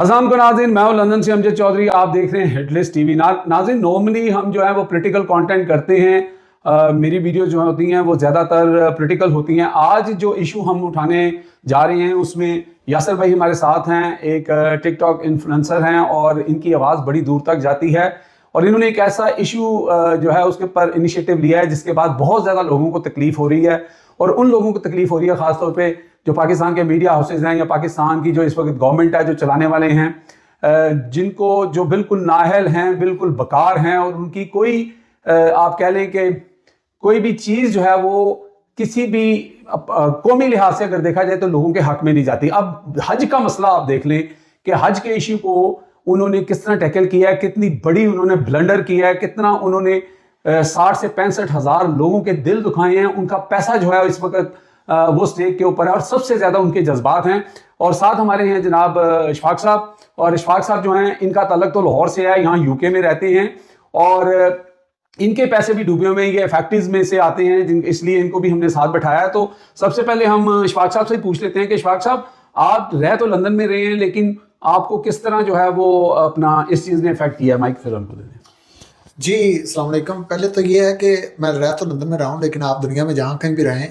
अस्सलाम को नाज़रीन, मैं हूं लंदन से अमजद चौधरी। आप देख रहे हैं हेडलेस टीवी। नाज़रीन, नॉर्मली हम जो है वो पॉलिटिकल कंटेंट करते हैं। मेरी वीडियो जो होती हैं वो ज़्यादातर पॉलिटिकल होती हैं। आज जो इशू हम उठाने जा रहे हैं उसमें यासर भाई हमारे साथ हैं, एक टिकटॉक इन्फ्लुएंसर हैं और इनकी आवाज़ बड़ी दूर तक जाती है और इन्होंने एक ऐसा इशू जो है उसके ऊपर इनिशिएटिव लिया है जिसके बाद बहुत ज़्यादा लोगों को तकलीफ हो रही है और उन लोगों को तकलीफ हो रही है ख़ासतौर पे जो पाकिस्तान के मीडिया हाउसेज हैं या पाकिस्तान की जो इस वक्त गवर्नमेंट है जो चलाने वाले हैं, जिनको जो बिल्कुल नाअहल हैं, बिल्कुल बेकार हैं और उनकी कोई आप कह लें कि कोई भी चीज़ जो है वो किसी भी कौमी लिहाज से अगर देखा जाए तो लोगों के हक में नहीं जाती। अब हज का मसला आप देख लें कि हज के इशू को उन्होंने किस तरह टैकल किया है, कितनी बड़ी उन्होंने ब्लंडर किया है, कितना उन्होंने 60 से 65 हज़ार लोगों के दिल दुखाए हैं। उनका पैसा जो है इस वक्त वो स्टेक के ऊपर है और सबसे ज़्यादा उनके जज्बात हैं। और साथ हमारे हैं जनाब इशफाक साहब, और इशफाक साहब जो हैं इनका ताल्लुक तो लाहौर से है, यहाँ यूके में रहते हैं और इनके पैसे भी डूबे हुए हैं, ये फैक्ट्रीज में से आते हैं, इसलिए इनको भी हमने साथ बैठाया है। तो सबसे पहले हम इशफाक साहब से पूछ लेते हैं कि इशफाक साहब, आप रह तो लंदन में रहे हैं लेकिन आपको किस तरह जो है वो अपना इस चीज़ ने इफेक्ट किया है? माइक फिर हमको दे दें। जी अस्सलाम वालेकुम। पहले तो ये है कि मैं रह तो लंदन में रहा हूँ, लेकिन आप दुनिया में जहाँ कहीं भी रहें,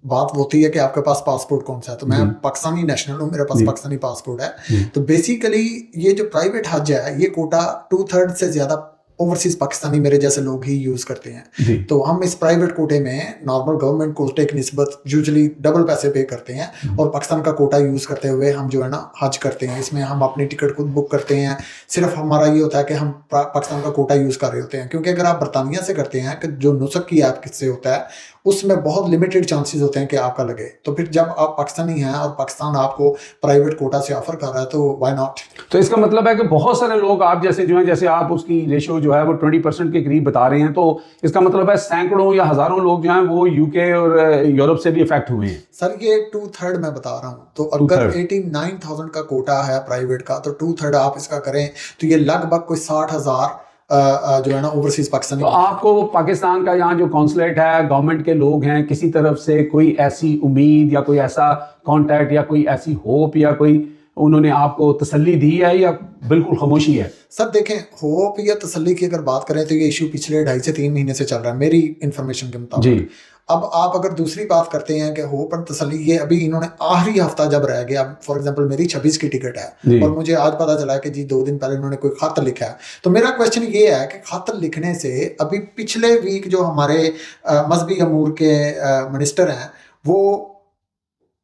बात होती है कि आपके पास पासपोर्ट कौन सा है। तो मैं पाकिस्तानी नेशनल हूँ, मेरे पास पाकिस्तानी पासपोर्ट है। तो बेसिकली ये जो प्राइवेट हज है ये कोटा 2/3 से ज्यादा ओवरसीज पाकिस्तानी मेरे जैसे लोग ही यूज करते हैं। तो हम इस प्राइवेट कोटे में नॉर्मल गवर्नमेंट कोटे की निस्बत यूजुअली डबल पैसे पे करते हैं और पाकिस्तान का कोटा यूज करते हुए हम जो है ना हज करते हैं। इसमें हम अपनी टिकट खुद बुक करते हैं। सिर्फ हमारा ये होता है कि हम पाकिस्तान का कोटा यूज कर रहे होते हैं, क्योंकि अगर आप बरतानिया से करते हैं कि जो नुस्ख की ऐप किससे होता है उसमें बहुत लिमिटेड चांसेस होते हैं कि आपका लगे। तो फिर जब आप पाकिस्तानी हैं और पाकिस्तान आपको प्राइवेट कोटा से ऑफर कर रहा है तो व्हाई नॉट। तो इसका मतलब है कि बहुत सारे लोग आप जैसे जो हैं, जैसे आप उसकी रेशो जो है वो 20% के करीब बता रहे हैं, तो इसका मतलब है सैकड़ों या हजारों लोग जो हैं वो यूके और यूरोप से भी इफेक्ट हुए हैं। सर ये 2/3 मैं बता रहा हूँ। तो अगर 89,000 का कोटा है प्राइवेट का तो 2/3 आप इसका करें तो ये लगभग कोई 60,000 जो है ना ओवरसीज पाकिस्तानी। तो आपको पाकिस्तान का यहाँ जो कॉन्सुलेट है, गवर्नमेंट के लोग हैं, किसी तरफ से कोई ऐसी उम्मीद या कोई ऐसा कांटेक्ट या कोई ऐसी होप या कोई उन्होंने आपको तसल्ली दी है या बिल्कुल खामोशी है? सर देखें, होप या तसल्ली की अगर बात करें तो ये इशू पिछले 2.5 से 3 महीने से चल रहा है मेरी इन्फॉर्मेशन के मुताबिक। अब आप अगर दूसरी बात करते हैं कि होप और तसल्ली, ये अभी इन्होंने आखिरी हफ्ता जब रह गया, फॉर एग्जांपल मेरी 26 की टिकट है और मुझे आज पता चला है कि जी 2 दिन पहले इन्होंने कोई खत लिखा है। तो मेरा क्वेश्चन ये है कि खत लिखने से अभी पिछले वीक जो हमारे मजहबी अमूर के मिनिस्टर हैं वो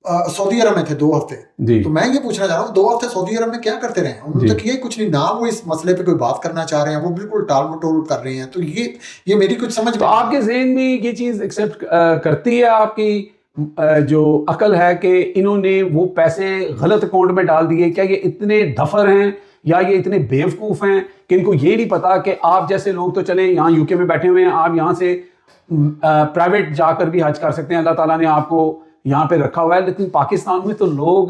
सऊदी अरब में थे 2 हफ्ते। तो मैं ये पूछना चाह रहा हूँ 2 हफ्ते सऊदी अरब में क्या करते रहे? उन्होंने तो किया ही कुछ नहीं, ना वो इस मसले पे कोई बात करना चाह रहे हैं, वो बिल्कुल टाल मटोल कर रहे हैं। तो ये मेरी कुछ समझ में। तो आपके ज़हन में ये चीज़ एक्सेप्ट करती है आपकी जो अकल है कि इन्होंने वो पैसे गलत अकाउंट में डाल दिए? क्या ये इतने दफर हैं या ये इतने बेवकूफ़ हैं कि इनको ये नहीं पता कि आप जैसे लोग तो चले यहाँ यूके में बैठे हुए हैं, आप यहाँ से प्राइवेट जाकर भी हज कर सकते हैं, अल्लाह ताला ने आपको यहाँ पे रखा हुआ है। लेकिन पाकिस्तान में तो लोग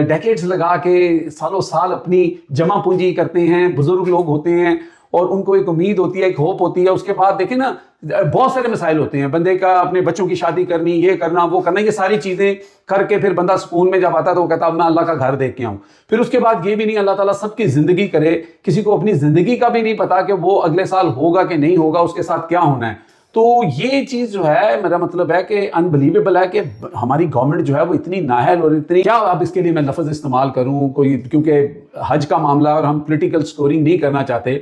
डेकेड्स लगा के सालों साल अपनी जमा पूंजी करते हैं, बुजुर्ग लोग होते हैं और उनको एक उम्मीद होती है, एक होप होती है। उसके बाद देखें ना, बहुत सारे मसाइल होते हैं, बंदे का अपने बच्चों की शादी करनी, ये करना वो करना, ये सारी चीज़ें करके फिर बंदा सुकून में जब आता है तो वो कहता है मैं अल्लाह का घर देख के आऊँ। फिर उसके बाद ये भी नहीं, अल्लाह ताला सबकी ज़िंदगी करे, किसी को अपनी ज़िंदगी का भी नहीं पता कि वो अगले साल होगा कि नहीं होगा, उसके साथ क्या होना है। तो ये चीज़ जो है, मेरा मतलब है कि अनबिलीवेबल है कि हमारी गवर्नमेंट जो है वो इतनी नाअहल और इतनी, क्या अब इसके लिए मैं लफ्ज़ इस्तेमाल करूँ कोई, क्योंकि हज का मामला और हम पॉलिटिकल स्टोरी नहीं करना चाहते,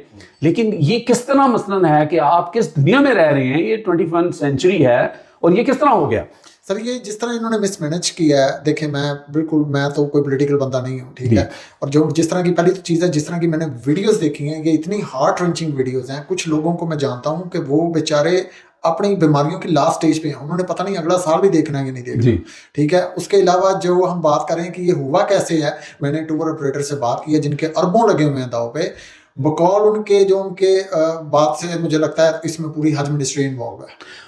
लेकिन ये किस तरह मसलन है कि आप किस दुनिया में रह रहे हैं, ये 21वीं सेंचुरी है और ये किस तरह हो गया? सर ये जिस तरह इन्होंने मिसमैनेज किया है, देखें मैं तो कोई पॉलिटिकल बंदा नहीं हूँ, ठीक है। और जो जिस तरह की पहली तो चीज़ है, जिस तरह की मैंने वीडियोस देखी हैं, ये इतनी हार्ट रंचिंग वीडियोस हैं। कुछ लोगों को मैं जानता हूँ कि वो बेचारे अपनी बीमारियों की लास्ट स्टेज पे हैं, उन्होंने पता नहीं अगला साल भी देखना है या नहीं देखना, ठीक है। उसके अलावा जो हम बात करें कि ये हुआ कैसे है, मैंने टूर ऑपरेटर से बात की है जिनके अरबों लगे हुए हैं दाव पे, बकौल उनके बात से मुझे लगता है इसमें पूरी हज मिनिस्ट्री इन्वॉल्व है।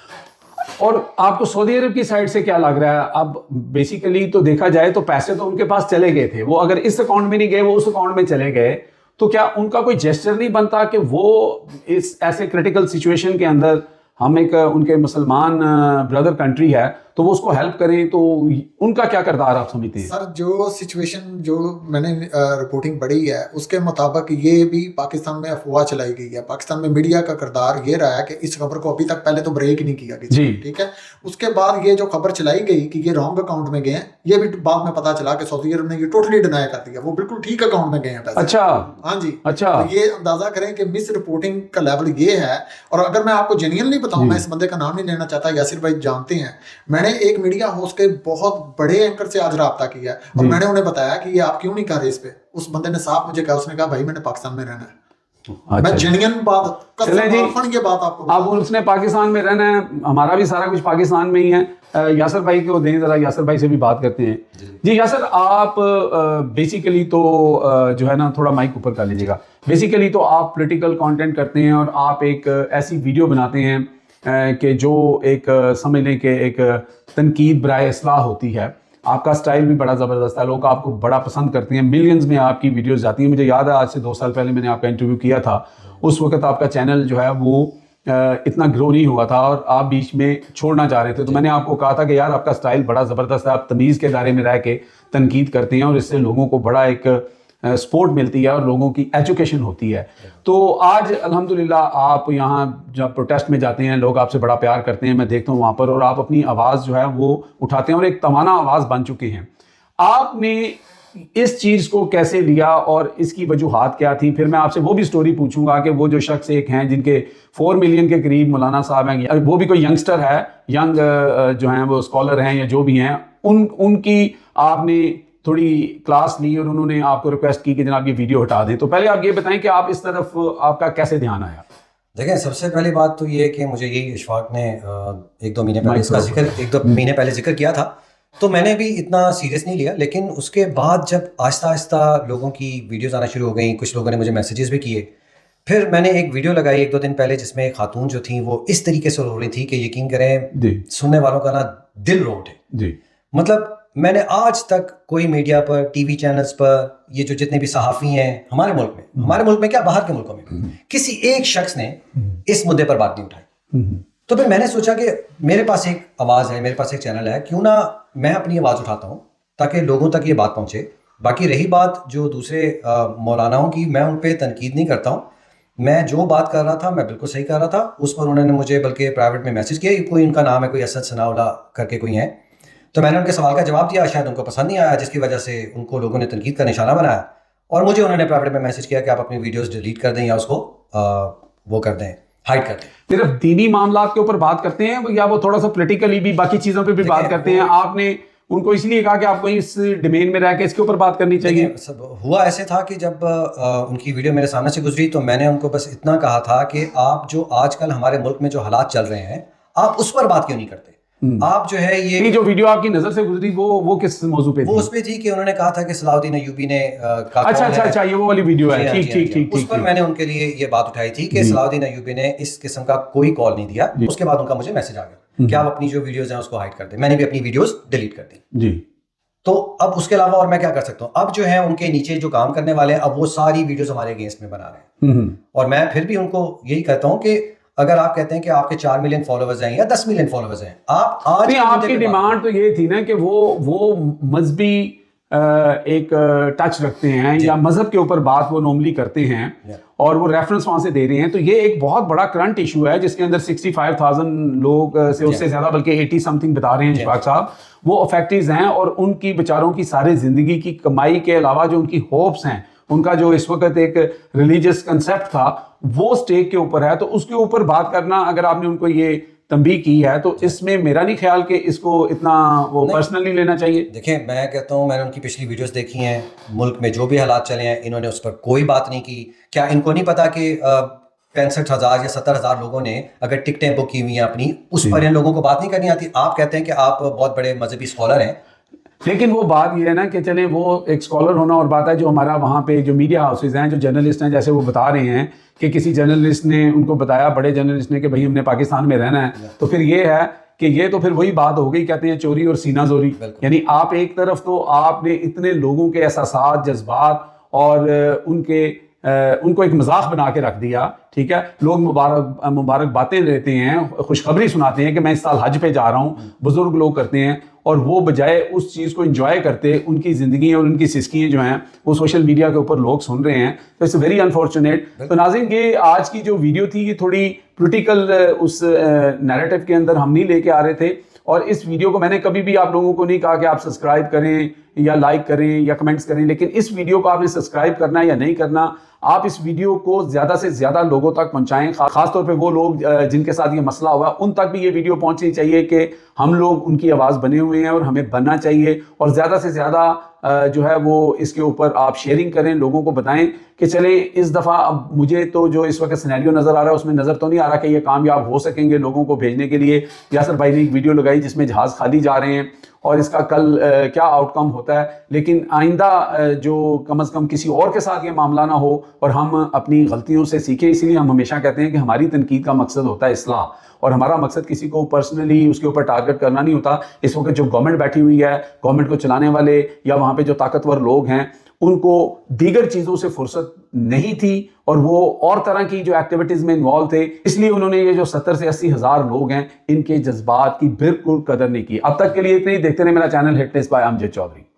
और आपको सऊदी अरब की साइड से क्या लग रहा है? अब बेसिकली तो देखा जाए तो पैसे तो उनके पास चले गए थे, वो अगर इस अकाउंट में नहीं गए वो उस अकाउंट में चले गए, तो क्या उनका कोई जेस्चर नहीं बनता कि वो इस ऐसे क्रिटिकल सिचुएशन के अंदर, हम एक उनके मुसलमान ब्रदर कंट्री है, تو وہ اس کو हेल्प करें, तो उनका क्या किरदार आप समझते हैं? सर जो सिचुएशन जो मैंने रिपोर्टिंग पढ़ी है उसके मुताबिक ये भी पाकिस्तान में अफवाह चलाई गई है। पाकिस्तान में मीडिया का किरदार ये रहा है कि इस खबर को अभी तक पहले तो ब्रेक नहीं किया गया, ठीक है। उसके बाद ये जो खबर चलाई गई कि ये रॉन्ग अकाउंट में गए हैं, ये भी बाद में पता चला कि सऊदी अरब ने ये टोटली डिनाई कर दिया, वो बिल्कुल ठीक अकाउंट में गए हैं पैसे। अच्छा, हाँ जी, अच्छा। तो ये अंदाजा करें कि मिस रिपोर्टिंग का लेवल ये है। और अगर मैं आपको जेन्युइनली बताऊं, मैं इस बंदे का नाम नहीं लेना चाहता, यासिर भाई जानते हैं, मैंने एक मीडिया हाउस के बहुत बड़े एंकर से आज राब्ता किया और मैंने उन्हें बताया कि ये आप क्यों नहीं कर रहे इस पे। उस बंदे ने साफ मुझे कहा, उसने कहा भाई मैंने पाकिस्तान में रहना है। मैं जेन्युइन बात ये बात आपको अब उसने पाकिस्तान में रहना है, हमारा भी सारा कुछ पाकिस्तान में ही है। यासर भाई को दें जरा, यासर भाई से भी बात करते हैं। जी यासर, आप बेसिकली तो जो है ना, थोड़ा माइक ऊपर कर लीजिएगा। बेसिकली तो आप पॉलिटिकल कंटेंट करते हैं और आप एक ऐसी वीडियो बनाते हैं कि जो एक समझ लें कि एक तनकीद बराए इस्लाह होती है। आपका स्टाइल भी बड़ा ज़बरदस्त है, लोग आपको बड़ा पसंद करते हैं, मिलियंस में आपकी वीडियोस जाती हैं। मुझे याद है आज से 2 साल पहले मैंने आपका इंटरव्यू किया था, उस वक्त आपका चैनल जो है वो इतना ग्रो नहीं हुआ था और आप बीच में छोड़ना चाह रहे थे। तो मैंने आपको कहा था कि यार आपका स्टाइल बड़ा ज़बरदस्त है, आप तमीज़ के दायरे में रह के तनकीद करते हैं और इससे लोगों को बड़ा एक सपोर्ट मिलती है और लोगों की एजुकेशन होती है। तो आज अल्हम्दुलिल्लाह आप यहाँ जब प्रोटेस्ट में जाते हैं, लोग आपसे बड़ा प्यार करते हैं, मैं देखता हूँ वहाँ पर, और आप अपनी आवाज़ जो है वो उठाते हैं और एक तवाना आवाज़ बन चुके हैं। आपने इस चीज़ को कैसे लिया और इसकी वजूहात क्या थी? फिर मैं आपसे वो भी स्टोरी पूछूंगा कि वो जो शख्स एक हैं जिनके 4 मिलियन के करीब मौलाना साहब हैं, वो भी कोई यंगस्टर है, यंग जो हैं वो स्कॉलर हैं या जो भी हैं, उनकी आपने थोड़ी क्लास ली और उन्होंने आपको रिक्वेस्ट की कि जनाब ये वीडियो हटा दें। तो पहले आप ये बताएं कि आप इस तरफ आपका कैसे ध्यान आया? देखें, सबसे पहले बात तो ये है कि मुझे यही इशफाक ने 1-2 महीने पहले इसका जिक्र 1-2 महीने पहले जिक्र किया था, तो मैंने भी इतना सीरियस नहीं लिया। लेकिन उसके बाद जब आहिस्ता आहिस्ता लोगों की वीडियोज़ आना शुरू हो गई, कुछ लोगों ने मुझे मैसेजेस भी किए, फिर मैंने एक वीडियो लगाई 1-2 दिन पहले जिसमें एक खातून जो थी वो इस तरीके से रो रही थी कि यकीन करें सुनने वालों का ना दिल रो उठे। मतलब मैंने आज तक कोई मीडिया पर, टीवी चैनल्स पर, ये जो जितने भी सहाफ़ी हैं हमारे मुल्क में क्या बाहर के मुल्कों में, किसी एक शख्स ने इस मुद्दे पर बात नहीं उठाई। तो फिर मैंने सोचा कि मेरे पास एक आवाज़ है, मेरे पास एक चैनल है, क्यों ना मैं अपनी आवाज़ उठाता हूँ ताकि लोगों तक ये बात पहुँचे। बाकी रही बात जो दूसरे मौलानाओं की, मैं उन पर तनकीद नहीं करता हूँ। मैं जो बात कर रहा था मैं बिल्कुल सही कर रहा था। उस पर उन्होंने मुझे बल्कि प्राइवेट में मैसेज किया, कोई उनका नाम है, कोई असद सनाउल्लाह करके कोई है, तो मैंने उनके सवाल का जवाब दिया। शायद उनको पसंद नहीं आया, जिसकी वजह से उनको लोगों ने तनकीद का निशाना बनाया और मुझे उन्होंने प्राइवेट में मैसेज किया कि आप अपनी वीडियोस डिलीट कर दें या उसको वो कर दें, हाइड कर दें। सिर्फ दीनी मामलात के ऊपर बात करते हैं या वो थोड़ा सा पॉलिटिकली भी बाकी चीज़ों पे भी बात करते हैं? आपने उनको इसलिए कहा कि आपको इस डोमेन में रह के इसके ऊपर बात करनी चाहिए? सब हुआ ऐसे था कि जब उनकी वीडियो मेरे सामने से गुजरी तो मैंने उनको बस इतना कहा था कि आप जो आजकल हमारे मुल्क में जो हालात चल रहे हैं, आप उस पर बात क्यों नहीं करते? आप जो है ये जो वीडियो आपकी नजर से गुजरी वो किस मौजू पे थी? वो उस पे थी कि उन्होंने कहा था कि सलाउद्दीन अय्यूबी ने अच्छा ये वो वाली वीडियो है। ठीक। उस पर मैंने उनके लिए ये बात उठाई थी कि सलाउद्दीन अय्यूबी ने इस किस्म का कोई कॉल नहीं दिया। उसके बाद उनका मुझे मैसेज आ गया कि आप अपनी जो वीडियोस हैं उसको हाइड कर दें। मैंने भी अपनी वीडियोस डिलीट कर दी जी। तो अब उसके अलावा और मैं क्या कर सकता हूँ? अब जो है उनके नीचे जो काम करने वाले हैं, अब वो सारी वीडियोस हमारे अगेंस्ट में बना रहे हैं और मैं फिर भी उनको यही कहता हूँ कि अगर आप कहते हैं कि आपके 4 मिलियन फॉलोअर्स हैं या 10 मिलियन फॉलोअर्स हैं, आप आज आपकी डिमांड तो ये थी ना कि वो मजहबी एक टच रखते हैं या मजहब के ऊपर बात वो नॉर्मली करते हैं और वो रेफरेंस वहां से दे रहे हैं। तो ये एक बहुत बड़ा करंट इशू है जिसके अंदर 65,000 लोग से उससे ज्यादा बल्कि 80 समथिंग बता रहे हैं इशफाक साहब, वो अफेक्टेड हैं और उनकी बेचारों की सारी जिंदगी की कमाई के अलावा जो उनकी होप्स हैं, उनका जो इस वक्त एक रिलीजियस कंसेप्ट था वो स्टेक के ऊपर है। तो उसके ऊपर बात करना, अगर आपने उनको ये तंबीह की है तो इसमें मेरा नहीं ख्याल कि इसको इतना वो पर्सनली लेना चाहिए। देखें, मैं कहता हूँ मैंने उनकी पिछली वीडियोस देखी हैं, मुल्क में जो भी हालात चले हैं इन्होंने उस पर कोई बात नहीं की। क्या इनको नहीं पता कि 65,000 या 70,000 लोगों ने अगर टिकटें बुक की हुई हैं अपनी, उस पर इन लोगों को बात नहीं करनी आती? आप कहते हैं कि आप बहुत बड़े मजहबी स्कॉलर हैं, लेकिन वो बात ये है ना कि चले वो एक स्कॉलर होना और बात है जो हमारा वहाँ पे जो मीडिया हाउसेज हैं, जो जर्नलिस्ट हैं, जैसे वो बता रहे हैं कि किसी जर्नलिस्ट ने उनको बताया, बड़े जर्नलिस्ट ने, कि भाई हमने पाकिस्तान में रहना है। तो फिर ये है कि ये तो फिर वही बात हो गई, कहते हैं चोरी और सीना जोरी। यानी आप एक तरफ तो आपने इतने लोगों के एहसासात, जज्बात और उनके उनको एक मजाक बना के रख दिया, ठीक है। लोग मुबारक बातें लेते हैं, खुशखबरी सुनाते हैं कि मैं इस साल हज पे जा रहा हूँ, बुजुर्ग लोग करते हैं, और वो बजाय उस चीज़ को एंजॉय करते उनकी ज़िंदगी और उनकी सिस्कियाँ जो हैं वो सोशल मीडिया के ऊपर लोग सुन रहे हैं। तो इट्स वेरी अनफॉर्चुनेट। तो नाज़रीन, ये आज की जो वीडियो थी ये थोड़ी पोलिटिकल उस नैरेटिव के अंदर हम नहीं लेके आ रहे थे, और इस वीडियो को मैंने कभी भी आप लोगों को नहीं कहा कि आप सब्सक्राइब करें या लाइक करें या कमेंट्स करें, लेकिन इस वीडियो को आपने सब्सक्राइब करना है या नहीं करना, आप इस वीडियो को ज़्यादा से ज़्यादा लोगों तक पहुंचाएं। खास तौर पे वो लोग जिनके साथ ये मसला हुआ उन तक भी ये वीडियो पहुंचनी चाहिए कि हम लोग उनकी आवाज़ बने हुए हैं और हमें बनना चाहिए, और ज़्यादा से ज़्यादा जो है वो इसके ऊपर आप शेयरिंग करें, लोगों को बताएं कि चले इस दफ़ा अब मुझे तो जो इस वक्त सिनेरियो नज़र आ रहा है उसमें नज़र तो नहीं आ रहा कि ये कामयाब हो सकेंगे लोगों को भेजने के लिए। यासर भाई ने एक वीडियो लगाई जिसमें जहाज़ खाली जा रहे हैं, और इसका कल क्या आउटकम होता है, लेकिन आइंदा जो कम अज़ कम किसी और के साथ ये मामला ना हो और हम अपनी गलतियों से सीखें। इसीलिए हम हमेशा कहते हैं कि हमारी तनकीद का मकसद होता है इस्लाह, और हमारा मकसद किसी को पर्सनली उसके ऊपर टारगेट करना नहीं होता। इस वक्त जो गवर्नमेंट बैठी हुई है, गवर्नमेंट को चलाने वाले या वहाँ पे जो ताकतवर लोग हैं, उनको दीगर चीज़ों से फुर्सत नहीं थी और वो और तरह की जो एक्टिविटीज़ में इन्वॉल्व थे, इसलिए उन्होंने ये जो 70 से 80 हज़ार लोग हैं इनके जज्बात की बिल्कुल कदर नहीं की। अब तक के लिए इतने ही। देखते रहे मेरा channel hit list by Amjad Chaudhary.